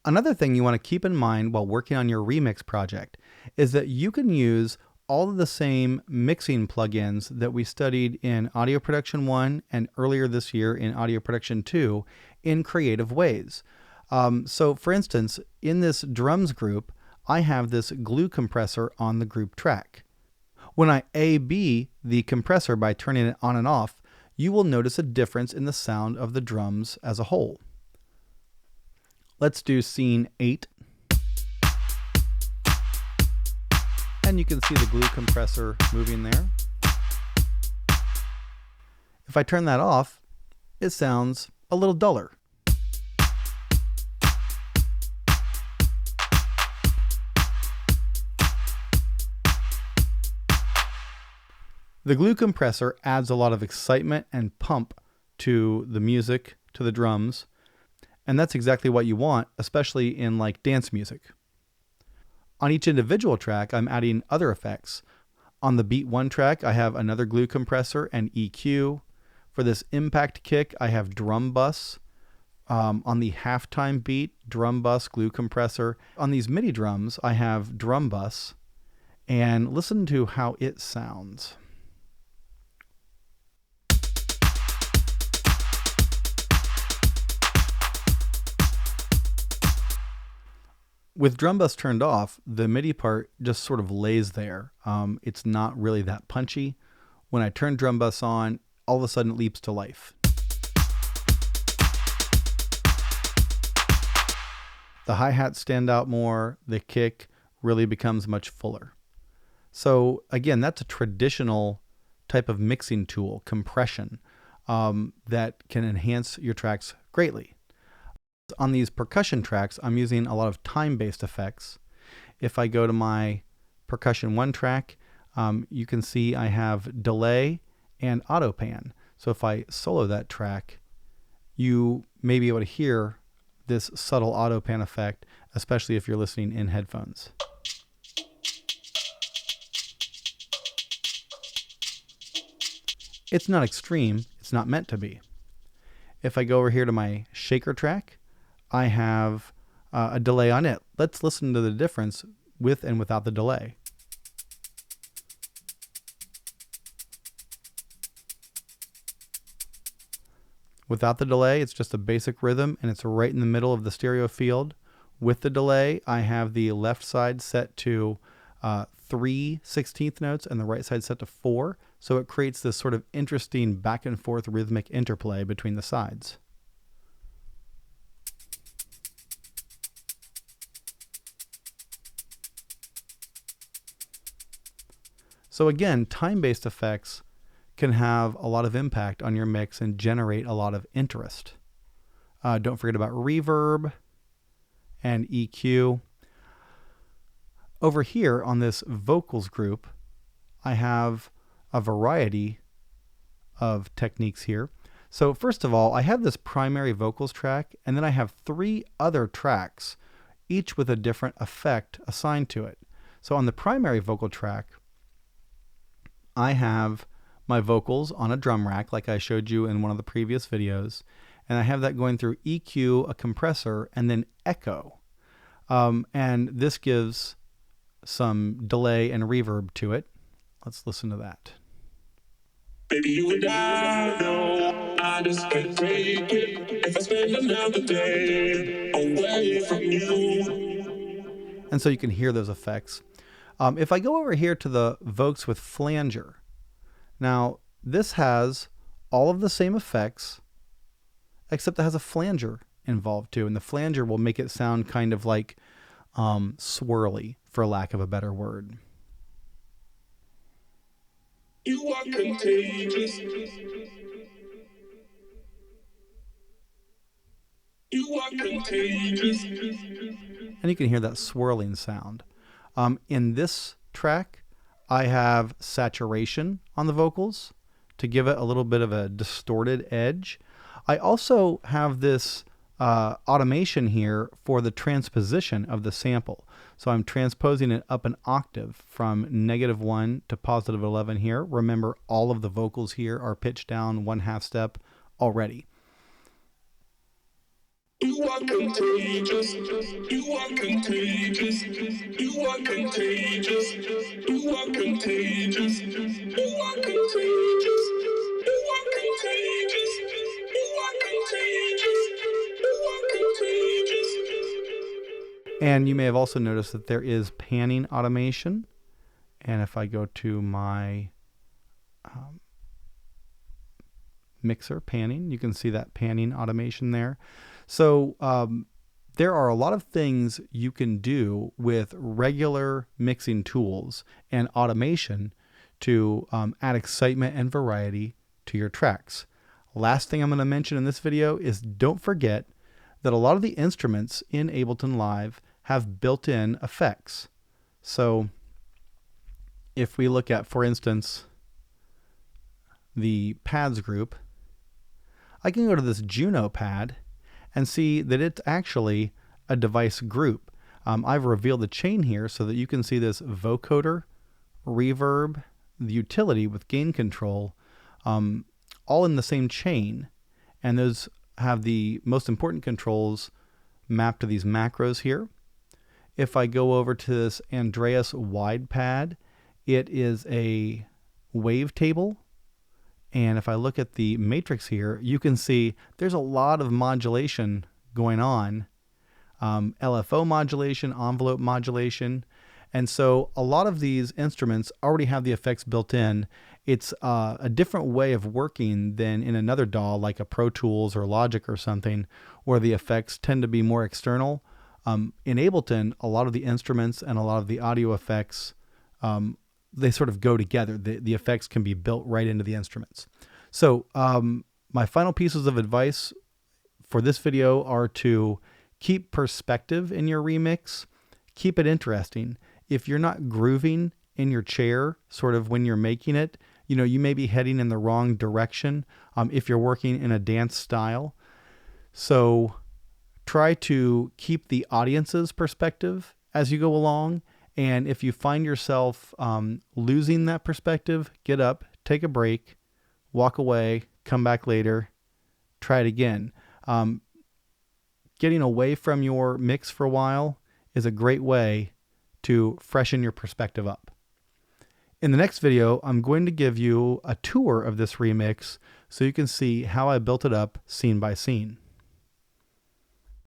Another thing you want to keep in mind while working on your remix project is that you can use all of the same mixing plugins that we studied in Audio Production 1 and earlier this year in Audio Production 2 in creative ways. So for instance, in this drums group, I have this glue compressor on the group track. When I A-B the compressor by turning it on and off, you will notice a difference in the sound of the drums as a whole. Let's do scene 8. And you can see the glue compressor moving there. If I turn that off, it sounds a little duller. The glue compressor adds a lot of excitement and pump to the music, to the drums, and that's exactly what you want, especially in like dance music. On each individual track, I'm adding other effects. On the beat 1 track, I have another glue compressor and EQ. For this impact kick, I have drum bus. On the halftime beat, drum bus, glue compressor. On these MIDI drums, I have drum bus. And listen to how it sounds. With drum bus turned off, the MIDI part just sort of lays there. It's not really that punchy. When I turn drum bus on, all of a sudden it leaps to life. The hi-hats stand out more, the kick really becomes much fuller. So again, that's a traditional type of mixing tool, compression, that can enhance your tracks greatly. On these percussion tracks, I'm using a lot of time-based effects. If I go to my percussion 1 track, you can see I have delay and auto pan. So if I solo that track, you may be able to hear this subtle auto pan effect, especially if you're listening in headphones. It's not extreme, it's not meant to be. If I go over here to my shaker track, I have a delay on it. Let's listen to the difference with and without the delay. Without the delay, it's just a basic rhythm and it's right in the middle of the stereo field. With the delay, I have the left side set to 3 16th notes and the right side set to 4. So it creates this sort of interesting back and forth rhythmic interplay between the sides. So again, time-based effects can have a lot of impact on your mix and generate a lot of interest. Don't forget about reverb and EQ. Over here on this vocals group, I have a variety of techniques here. So first of all, I have this primary vocals track, and then I have 3 other tracks, each with a different effect assigned to it. So on the primary vocal track, I have my vocals on a drum rack like I showed you in one of the previous videos, and I have that going through EQ, a compressor, and then echo. And this gives some delay and reverb to it. Let's listen to that. Baby, you and I know I just can't take it if I spend another day away from you. And so you can hear those effects. If I go over here to the Vox with flanger, now this has all of the same effects, except it has a flanger involved too, and the flanger will make it sound kind of like swirly, for lack of a better word. You are contagious. You are contagious. And you can hear that swirling sound. In this track, I have saturation on the vocals to give it a little bit of a distorted edge. I also have this automation here for the transposition of the sample. So I'm transposing it up an octave from -1 to +11 here. Remember, all of the vocals here are pitched down 1/2 step already. You are contagious. You are contagious. You are contagious. You are contagious. You are contagious. You are contagious. You are contagious. You are contagious. And you may have also noticed that there is panning automation. And if I go to my mixer panning, you can see that panning automation there. So there are a lot of things you can do with regular mixing tools and automation to add excitement and variety to your tracks. Last thing I'm going to mention in this video is don't forget that a lot of the instruments in Ableton Live have built-in effects. So if we look at, for instance, the pads group, I can go to this Juno pad and see that it's actually a device group. I've revealed the chain here so that you can see this vocoder, reverb, the utility with gain control, all in the same chain. And those have the most important controls mapped to these macros here. If I go over to this Andreas wide pad, it is a wavetable. And if I look at the matrix here, you can see there's a lot of modulation going on. LFO modulation, envelope modulation. And so a lot of these instruments already have the effects built in. It's a different way of working than in another DAW like a Pro Tools or Logic or something, where the effects tend to be more external. In Ableton, a lot of the instruments and a lot of the audio effects, they sort of go together. The effects can be built right into the instruments. So my final pieces of advice for this video are to keep perspective in your remix. Keep it interesting. If you're not grooving in your chair, sort of when you're making it, you may be heading in the wrong direction if you're working in a dance style. So try to keep the audience's perspective as you go along. And if you find yourself losing that perspective, get up, take a break, walk away, come back later, try it again. Getting away from your mix for a while is a great way to freshen your perspective up. In the next video, I'm going to give you a tour of this remix so you can see how I built it up scene by scene.